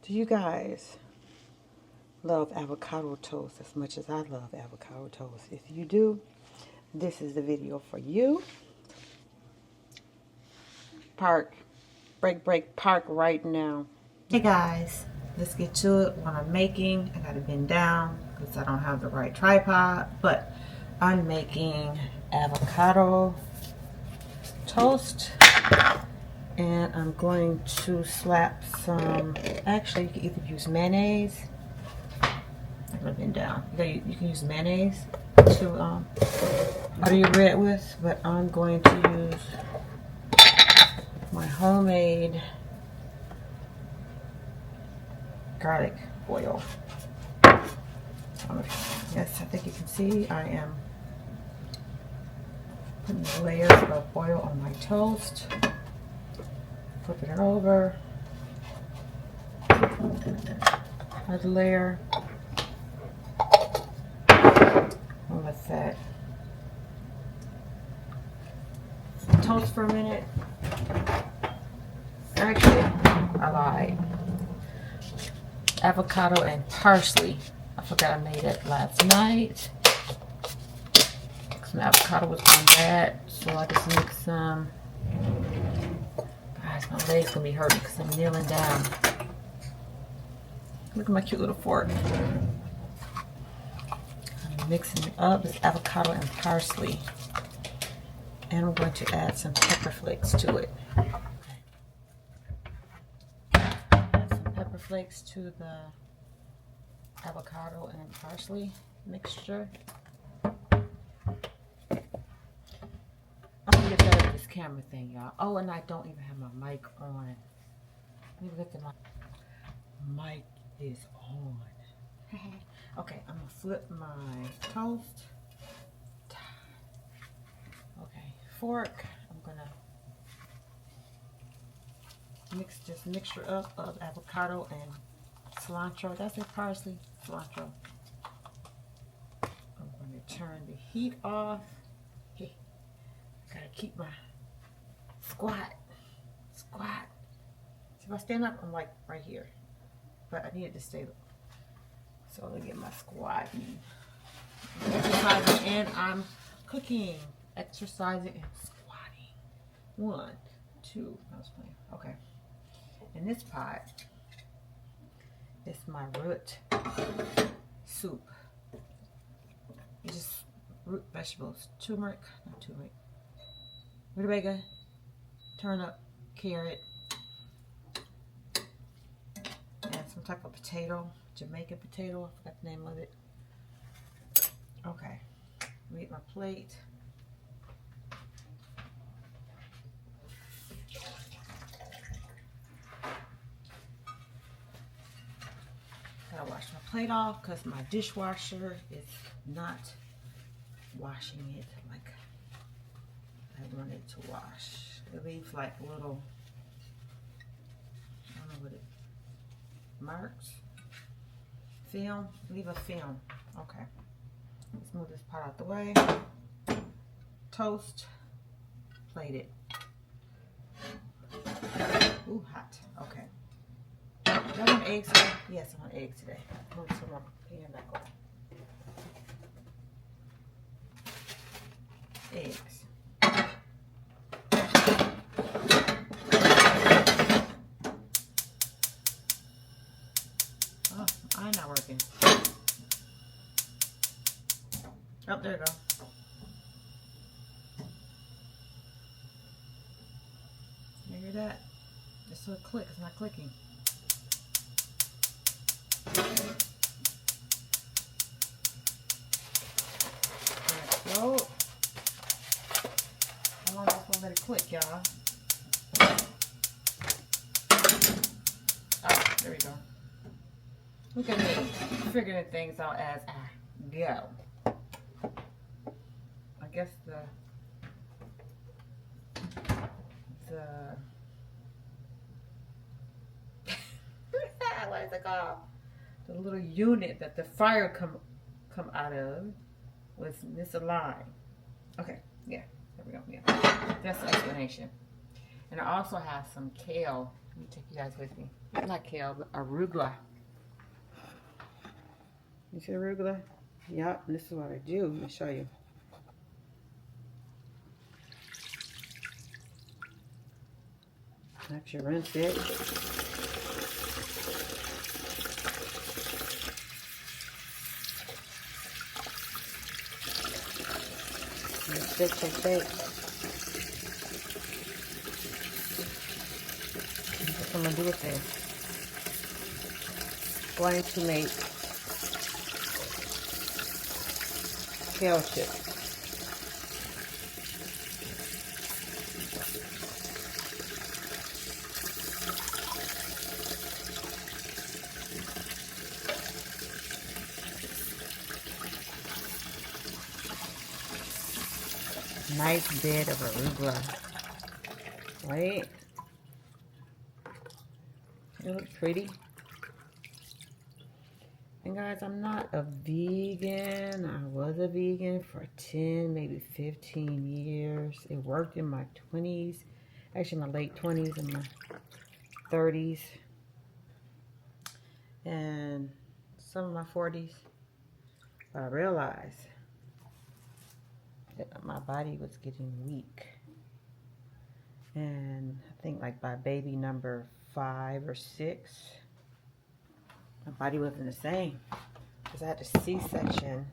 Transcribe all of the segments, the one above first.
Do you guys love avocado toast as much as I love avocado toast? If you do, this is the video for you. Park, break, park right now. Hey guys, let's get to it. What I'm making, I gotta bend down because I don't have the right tripod, but I'm making avocado toast. And I'm going to slap some, actually you can either use mayonnaise. I'm gonna bend down. You can use mayonnaise to butter your bread with, but I'm going to use my homemade garlic oil. Yes, I think you can see I am putting layers of oil on my toast. Flipping it over. Another layer. And let that toast for a minute. Actually, I lied. Avocado and parsley. I forgot I made it last night. Some avocado was gone bad, so I just mixed some. Guys, my leg's gonna be hurting because I'm kneeling down. Look at my cute little fork. I'm mixing it up. It's avocado and parsley. And I'm going to add some pepper flakes to it. Add some pepper flakes to the avocado and parsley mixture. I'm gonna get better at this camera thing, y'all. Oh, and I don't even have my mic on. Let me get the mic is on. Okay, I'm gonna flip my toast. Okay, fork. I'm gonna mix this mixture up of avocado and cilantro. That's it, parsley, cilantro. I'm going to turn the heat off. Hey, gotta keep my squat. See, if I stand up, I'm like right here, but I needed to stay. So let me get my squat. I'm exercising and I'm cooking. Exercising and squatting. 1, 2. I was playing. Okay. In this pot, it's my root soup. It's just root vegetables. Rutabaga, turnip, carrot, and some type of potato, Jamaican potato. I forgot the name of it. Okay, let me get my plate. Gotta wash my plate off because my dishwasher is not washing it like I want it to wash. It leaves like little, I don't know what it, marks, film, leave a film. Okay, let's move this pot out the way. Toast, plate it. Ooh, hot. Okay. Do I want eggs today? Yes, I want eggs today. Move some more pan back over. Eggs. Oh, I'm not working. Oh, there you go. You hear that? Just so it clicks. It's not clicking. Go. How long am I supposed to let it click, y'all? Oh, there we go. Look at me figuring things out as I go. I guess what is it called? The little unit that the fire come out of was misaligned. Okay, yeah, there we go. Yeah, that's the explanation. And I also have some kale Let me take you guys with me. Not kale, but arugula. You see arugula? Yep, this is what I do. Let me show you. Actually, rinse it. Shake. What I'm gonna do with this? Going to make kale chips. Nice bed of arugula. Right? It looks pretty. And guys, I'm not a vegan. I was a vegan for 10, maybe 15 years. It worked in my 20s. Actually, my late 20s and my 30s. And some of my 40s. But I realized that my body was getting weak. And I think like by baby number 5 or 6, my body wasn't the same. Because I had a C-section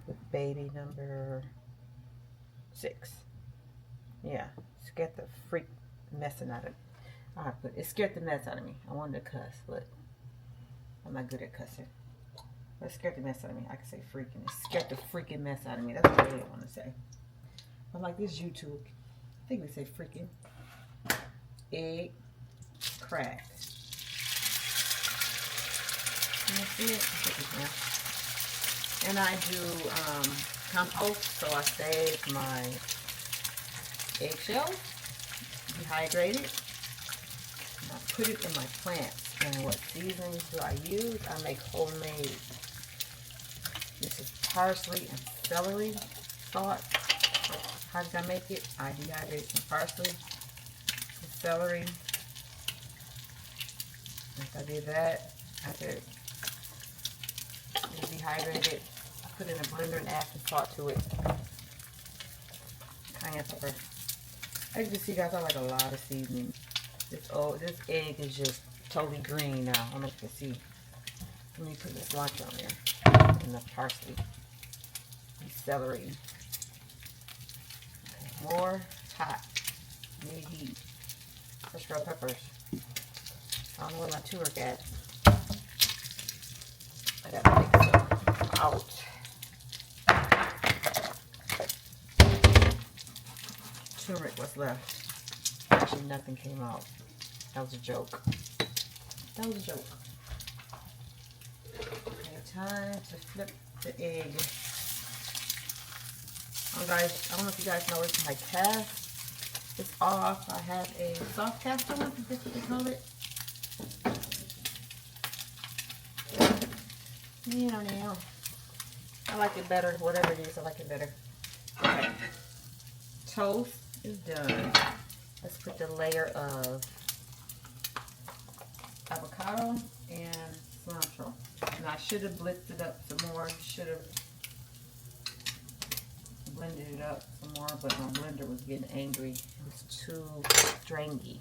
with baby number 6. Yeah, scared the freak messing out of me. It scared the mess out of me. I wanted to cuss, but I'm not good at cussing. But it scared the mess out of me. I can say freaking. It scared the freaking mess out of me. That's what I really want to say. I'm like this YouTube. I think we say freaking. Egg cracked. And that's it. And I do compost, so I save my eggshells, dehydrate it, and I put it in my plants. And what seasonings do I use? I make homemade. This is parsley and celery sauce. How did I make it? I dehydrated some parsley and celery. After I did that, after it was dehydrated, I put it in a blender and add some salt to it. Cayenne pepper. As you can see, guys, I like a lot of seasoning. This egg is just totally green now. I don't know if you can see. Let me put this lunch on there. And the parsley. And celery. Okay, more hot. Need heat. Fresh red peppers. I don't know where my turmeric at. I gotta take some out. Turmeric was left. Actually, nothing came out. That was a joke. That was a joke. Okay, time to flip the egg. Oh, guys, I don't know if you guys noticed my cast is off. I have a soft cast on. Is this what they call it? You know. I like it better. Whatever it is, I like it better. Okay. Toast is done. Let's put the layer of avocado and cilantro. And I should have blitzed it up some more. Should have blended it up some more, but my blender was getting angry. It was too stringy.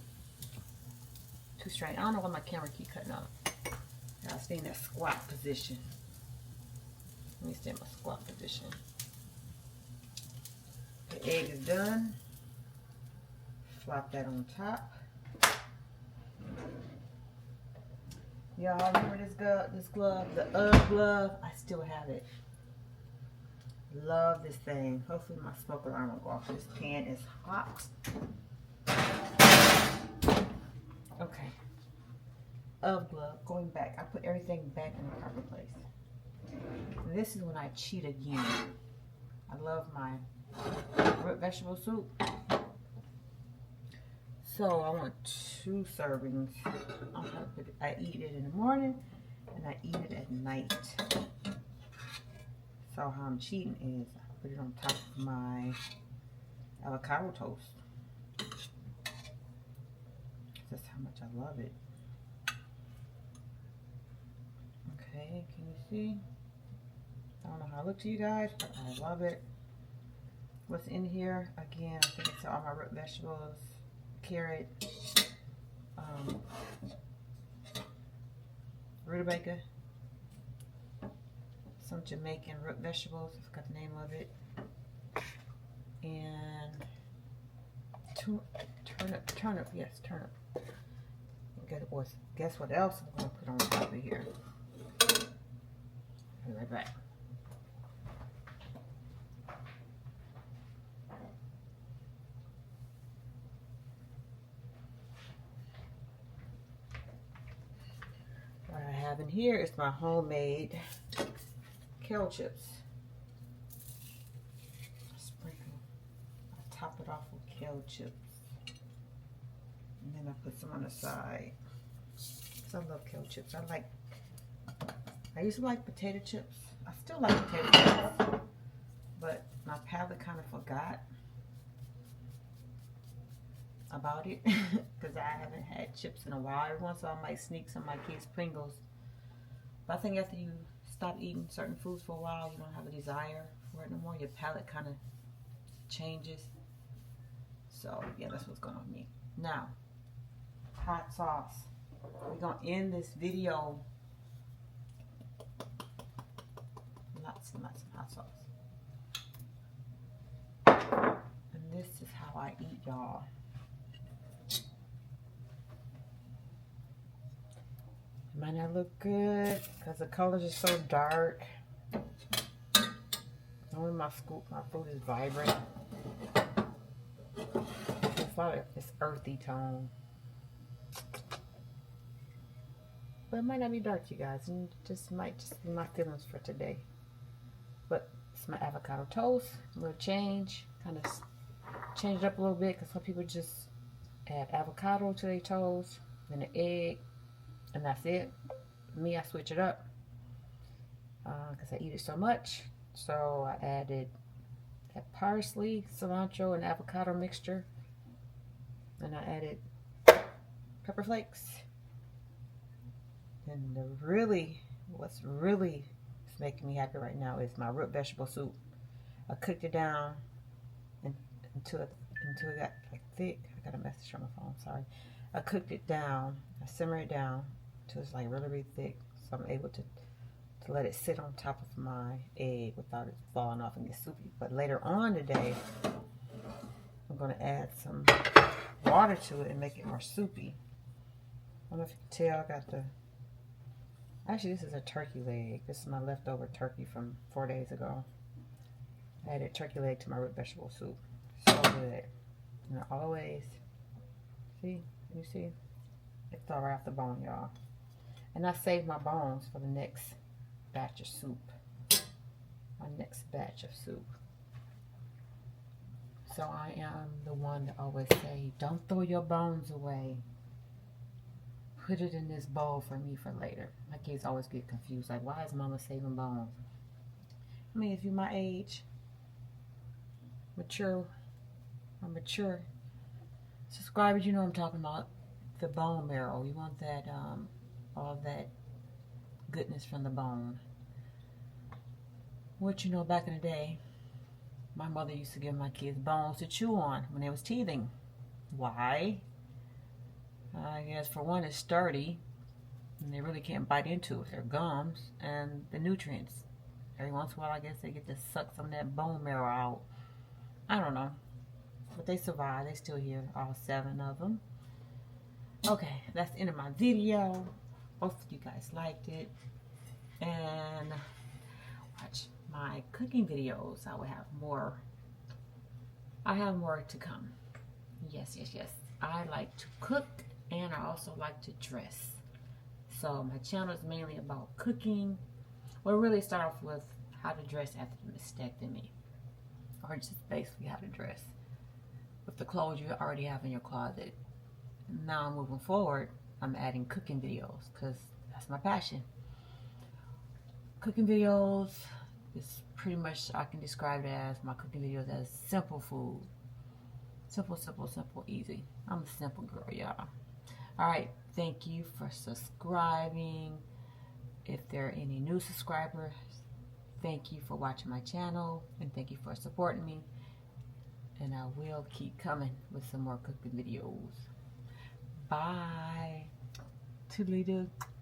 Too stringy. I don't know why my camera keep cutting off. I stay in that squat position. Let me stay in my squat position. The egg is done. Flop that on top. Y'all remember this glove, the UGG glove? I still have it. Love this thing. Hopefully my smoke alarm will go off. This pan is hot. Okay. UGG glove, going back. I put everything back in the proper place. This is when I cheat again. I love my root vegetable soup. So I want 2 servings. I eat it in the morning and I eat it at night. So how I'm cheating is I put it on top of my avocado toast. That's how much I love it. Okay, can you see? I don't know how it looks to you guys, but I love it. What's in here? Again, I think it's all my root vegetables, carrot, rutabaga, some Jamaican root vegetables, I forgot the name of it, and turnip, yes, turnip. Guess what else I'm going to put on top of here? I'll be right back. What I have in here is my homemade kale chips. Sprinkle. I top it off with kale chips. And then I put some on the side. I love kale chips. I used to like potato chips. I still like potato chips, but my palate kind of forgot about it because I haven't had chips in a while. Every once in a while I might sneak some of my kids' Pringles. But I think after you stop eating certain foods for a while, you don't have a desire for it no more. Your palate kind of changes. So yeah, that's what's going on with me. Now, hot sauce. We're going to end this video. Lots and lots of hot sauce. And this is how I eat, y'all. It might not look good because the colors are so dark. Only my fruit is vibrant. It's earthy tone. But it might not be dark, you guys. And might just be my feelings for today. But it's my avocado toast. A little change. Kind of change it up a little bit because some people just add avocado to their toast, then an egg, and that's it. Me, I switch it up because I eat it so much. So I added that parsley, cilantro, and avocado mixture. And I added pepper flakes. And what's really making me happy right now is my root vegetable soup. I cooked it down until it got like thick. I got a message from my phone, sorry. I cooked it down, I simmered it down until it's like really, really thick. So I'm able to let it sit on top of my egg without it falling off and get soupy. But later on today, I'm going to add some water to it and make it more soupy. I don't know if you can tell, I got actually this is a turkey leg. This is my leftover turkey from 4 days ago. I added turkey leg to my root vegetable soup. So good. And I always, see, you see? It fell right off the bone, y'all. And I saved my bones for the next batch of soup. My next batch of soup. So I am the one that always say, don't throw your bones away. Put it in this bowl for me for later. My kids always get confused. Like, why is mama saving bones? I mean, if you're my age, mature subscribers, you know what I'm talking about. The bone marrow. You want that, all that goodness from the bone. What, you know, back in the day, my mother used to give my kids bones to chew on when they was teething. Why? I guess for one, it's sturdy, and they really can't bite into it. Their gums and the nutrients. Every once in a while, I guess they get to suck some of that bone marrow out. I don't know. But they survive. They still here, all 7 of them. Okay, that's the end of my video. Hopefully you guys liked it. And watch my cooking videos. I will have more. I have more to come. Yes, yes, yes. I like to cook, and I also like to dress. So my channel is mainly about cooking. We'll really start off with how to dress after the mastectomy, or just basically how to dress with the clothes you already have in your closet. Now moving forward, I'm adding cooking videos because that's my passion. Cooking videos is pretty much, I can describe it as my cooking videos as simple food. Simple, simple, simple, easy. I'm a simple girl, y'all. All right, thank you for subscribing. If there are any new subscribers, thank you for watching my channel and thank you for supporting me. And I will keep coming with some more cooking videos. Bye. Toodly-doo.